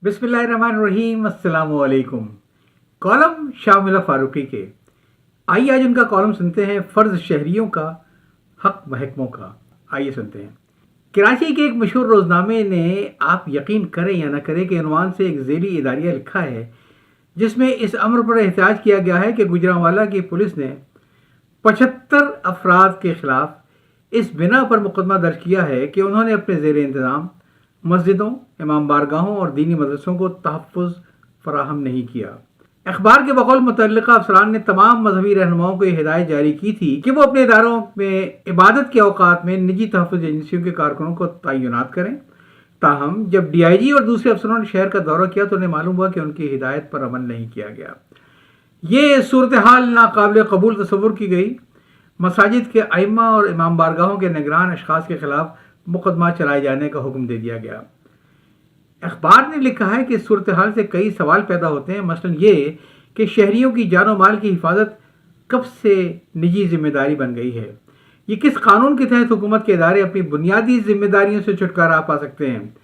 बिस्मिल्लाहिर्रहमानिर्रहीम, अस्सलाम वालेकुम। कॉलम शामिला फारूकी के। आइए आज उनका कॉलम सुनते हैं, फ़र्ज शहरियों का, हक महकमों का। आइए सुनते हैं। कराची के एक मशहूर रोज़नामे ने, आप यकीन करें या न करें, के उन्वान से एक ज़ेली इदारिया लिखा है जिसमें इस अमर पर एहतजाज किया गया है कि गुजरांवाला की पुलिस ने 75 अफराद के खिलाफ इस बिना पर मुकदमा दर्ज किया है कि उन्होंने अपने ज़ेर इंतज़ाम मस्जिदों, इमाम बारगाहों और दीनी मदरसों को तहफ़्फ़ुज़ फराहम नहीं किया। अखबार के बकौल मुतल्लिक़ा अफसरान ने तमाम मजहबी रहनुमाओं को यह हिदायत जारी की थी कि वो अपने इदारों में इबादत के औकात में निजी तहफ़्फ़ुज़ एजेंसियों के कारकुनों को तैनात करें। ताहम जब DIG और दूसरे अफसरों ने शहर का दौरा किया तो उन्हें मालूम हुआ कि उनकी हिदायत पर अमल नहीं किया गया। ये सूरत हाल नाकाबिल कबूल तस्वुर की गई। मसाजिद के अइम्मा और इमाम बारगाहों के निगरान अशखास के खिलाफ मुकदमा चलाए जाने का हुक्म दे दिया गया। अखबार ने लिखा है कि इस सूरत हाल से कई सवाल पैदा होते हैं, मसलन ये कि शहरियों की जान और माल की हिफाजत कब से निजी जिम्मेदारी बन गई है। ये किस कानून के तहत हुकूमत के इदारे अपनी बुनियादी जिम्मेदारियों से छुटकारा पा सकते हैं।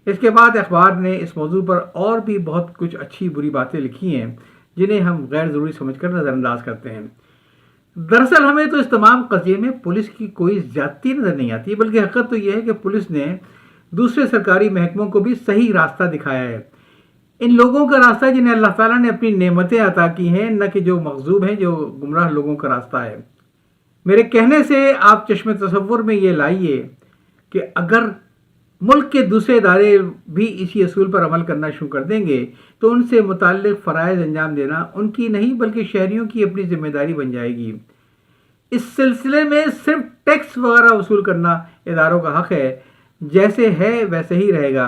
इसके बाद अखबार ने इस मौजू पर और भी बहुत कुछ अच्छी बुरी बातें लिखी हैं जिन्हें हम गैर ज़रूरी समझकर नज़रअंदाज करते हैं। दरअसल हमें तो इस तमाम कज़िये में पुलिस की कोई ज़्यादती नज़र नहीं आती, बल्कि हक़ीक़त तो यह है कि पुलिस ने दूसरे सरकारी महकमों को भी सही रास्ता दिखाया है। इन लोगों का रास्ता जिन्हें अल्लाह ताला ने अपनी नेमतें अता की हैं, न कि जो मग़ज़ूब हैं, जो गुमराह लोगों का रास्ता है। मेरे कहने से आप चश्मे तसव्वुर में ये लाइए कि अगर मुल्क के दूसरे इदारे भी इसी असूल पर अमल करना शुरू कर देंगे तो उनसे मुताल्लिक़ फ़राइज़ अंजाम देना उनकी नहीं बल्कि शहरियों की अपनी जिम्मेदारी बन जाएगी। इस सिलसिले में सिर्फ टैक्स वगैरह वसूल करना इदारों का हक़ है, जैसे है वैसे ही रहेगा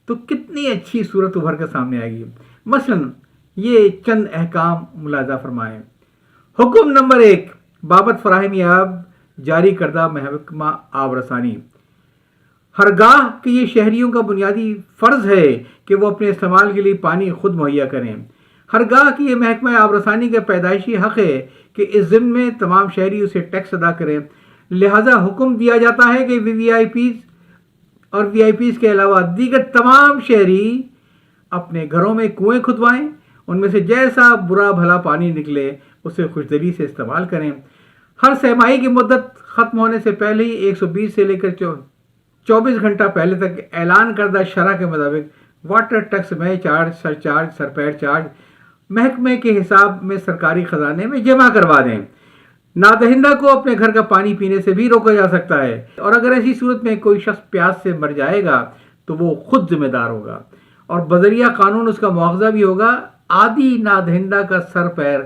तो कितनी अच्छी सूरत उभर कर सामने आएगी। मसलन ये चंद अहकाम मुलाज़ा फरमाएँ। हुक्म नंबर 1, बाबत फराहमी आब जारी करदा महकमा आब रसानी। हरगाह कि ये शहरियों का बुनियादी फ़र्ज़ है कि वो अपने इस्तेमाल के लिए पानी खुद मुहैया करें। हरगाह कि ये महकमा आब रसानी का पैदाइशी हक़ है कि इस ज़िम्मे में तमाम शहरी उसे टैक्स अदा करें। लिहाजा हुक्म दिया जाता है कि VVIPs और VIPs के अलावा दीगर तमाम शहरी अपने घरों में कुएँ खुदवाएँ, उनमें से जैसा बुरा भला पानी निकले उसे खुशदली से इस्तेमाल करें। हर सहमाही की मुद्दत ख़त्म होने से पहले ही 120 से लेकर 24 घंटा पहले तक ऐलान करदा शरह के मुताबिक वाटर टैक्स में चार्ज, सरचार्ज, सरपैर चार्ज महकमे के हिसाब में सरकारी ख़जाने में जमा करवा दें। नादहिंदा को अपने घर का पानी पीने से भी रोका जा सकता है, और अगर ऐसी सूरत में कोई शख्स प्यास से मर जाएगा तो वो खुद जिम्मेदार होगा और बजरिया कानून उसका मुआवजा भी होगा। आदि नादहिंदा का सर पैर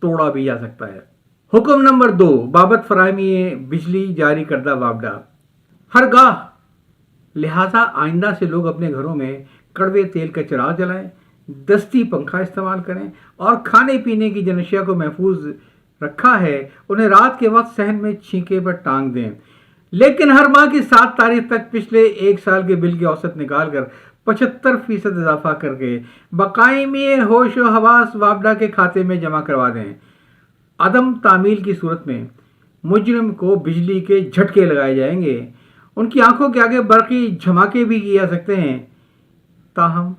तोड़ा भी जा सकता है। हुक्म नंबर 2, बाबत फराहमी बिजली जारी करदा वापडा। हरगाह लिहाजा आइंदा से लोग अपने घरों में कड़वे तेल का चिराग जलाएं, दस्ती पंखा इस्तेमाल करें और खाने पीने की जिन अशिया को महफूज रखा है उन्हें रात के वक्त सहन में छींके पर टांग दें, लेकिन हर माह की 7 तारीख तक पिछले 1 साल के बिल की औसत निकाल कर 75% इजाफा करके बकायमी होश व हवास वापडा के खाते में जमा करवा दें। अदम तामील की सूरत में मुजरिम को बिजली के झटके लगाए जाएंगे, उनकी आंखों के आगे बरक़ी झमाके भी किए जा सकते हैं। ताहम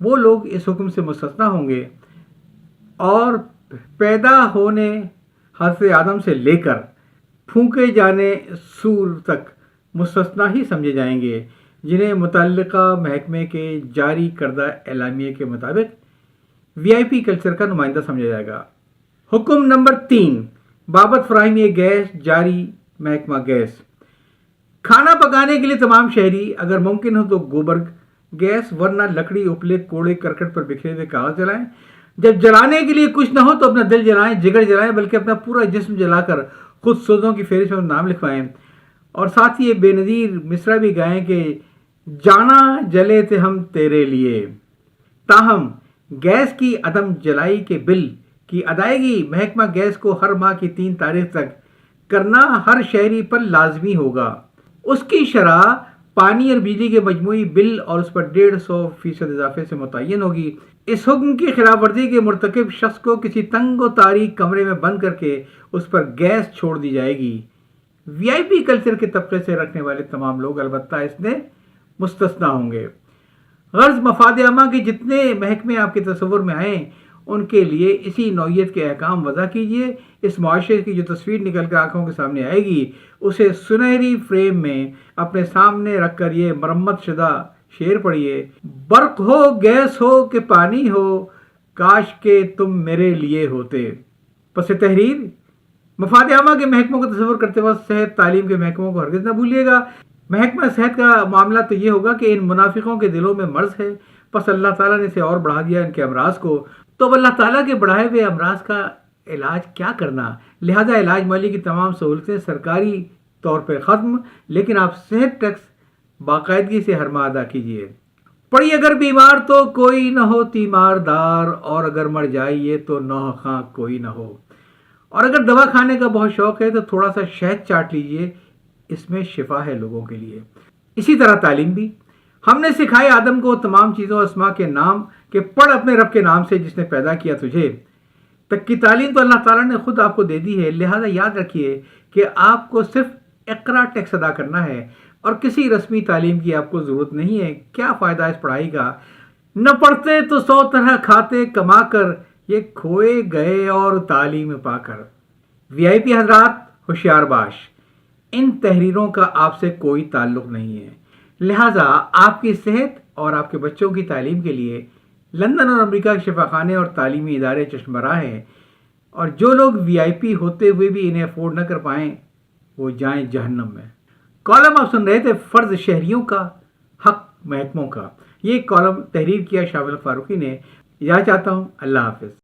वो लोग इस हुक्म से मुस्तस्ना होंगे और पैदा होने हज़रत आदम से लेकर फूंके जाने सूर तक मुस्तस्ना ही समझे जाएंगे, जिन्हें मुतल्लिका महकमे के जारी करदा एलामिये के मुताबिक VIP कल्चर का नुमाइंदा समझा जाएगा। हुक्म नंबर 3, बाबत फराहमी गैस जारी महकमा गैस। खाना पकाने के लिए तमाम शहरी अगर मुमकिन हो तो गोबर गैस वरना लकड़ी, उपले, कोड़े करकट पर बिखरे हुए कागज जलाएं। जब जलाने के लिए कुछ ना हो तो अपना दिल जलाएं, जिगर जलाएं, बल्कि अपना पूरा जिस्म जलाकर खुद सोजों की फेरिस्त में नाम लिखवाएं और साथ ही ये बेनज़ीर मिसरा भी गाएं कि जाना जले थे हम तेरे लिए। ताहम गैस की अदम जलाई के बिल की अदायगी महकमा गैस को हर माह की 3 तारीख तक करना हर शहरी पर लाजमी होगा। उसकी शरह पानी और बिजली के मजमूई बिल और उस पर 150% इजाफे से मुतय्यन होगी। इस हुक्म की खिलाफ वर्जी के मुर्तकिब शख्स को किसी तंग व तारीक कमरे में बंद करके उस पर गैस छोड़ दी जाएगी। VIP कल्चर के तबके से रखने वाले तमाम लोग अलबत्ता इसमें मुस्तस्ना होंगे। غرض مفاد عامہ کے جتنے محکمے آپ کے تصور میں آئیں ان کے لیے اسی نوعیت کے احکام وضع کیجیے. اس معاشرے کی جو تصویر نکل کر آنکھوں کے سامنے آئے گی اسے سنہری فریم میں اپنے سامنے رکھ کر یہ مرمت شدہ شعر پڑھیے. برق ہو گیس ہو کہ پانی ہو کاش کہ تم میرے لیے ہوتے. پس تحریر مفاد عامہ کے محکموں کا تصور کرتے وقت صحت تعلیم کے محکموں کو ہرگز نہ بھولیے گا. محکمہ صحت کا معاملہ تو یہ ہوگا کہ ان منافقوں کے دلوں میں مرض ہے، پس اللہ تعالیٰ نے اسے اور بڑھا دیا ان کے امراض کو. تو اب اللہ تعالیٰ کے بڑھائے ہوئے امراض کا علاج کیا کرنا؟ لہذا علاج مالی کی تمام سہولتیں سرکاری طور پہ ختم، لیکن آپ صحت ٹیکس باقاعدگی سے ہر ماہ ادا کیجیے. پڑی اگر بیمار تو کوئی نہ ہو تیمار دار، اور اگر مر جائیے تو نوح خاں کوئی نہ ہو. اور اگر دوا کھانے کا بہت شوق ہے تو تھوڑا سا شہد چاٹ لیجیے، اس میں شفا ہے لوگوں کے لیے. اسی طرح تعلیم بھی ہم نے سکھائے آدم کو تمام چیزوں اسما کے نام کہ پڑھ اپنے رب کے نام سے جس نے پیدا کیا تجھے. تک کی تعلیم تو اللہ تعالیٰ نے خود آپ کو دے دی ہے، لہذا یاد رکھیے کہ آپ کو صرف اقرا ٹیکس ادا کرنا ہے اور کسی رسمی تعلیم کی آپ کو ضرورت نہیں ہے. کیا فائدہ اس پڑھائی کا؟ نہ پڑھتے تو 100 طرح کھاتے کما کر، یہ کھوئے گئے اور تعلیم پا کر. وی آئی پی حضرات ہوشیار باش، ان تحریروں کا آپ سے کوئی تعلق نہیں ہے، لہٰذا آپ کی صحت اور آپ کے بچوں کی تعلیم کے لیے لندن اور امریکہ کے شفا خانے اور تعلیمی ادارے چشم براہ ہیں، اور جو لوگ وی آئی پی ہوتے ہوئے بھی انہیں افورڈ نہ کر پائیں وہ جائیں جہنم میں. کالم آپ سن رہے تھے فرض شہریوں کا حق محکموں کا. یہ کالم تحریر کیا شاہ ملک فاروقی نے. یاد چاہتا ہوں. اللہ حافظ.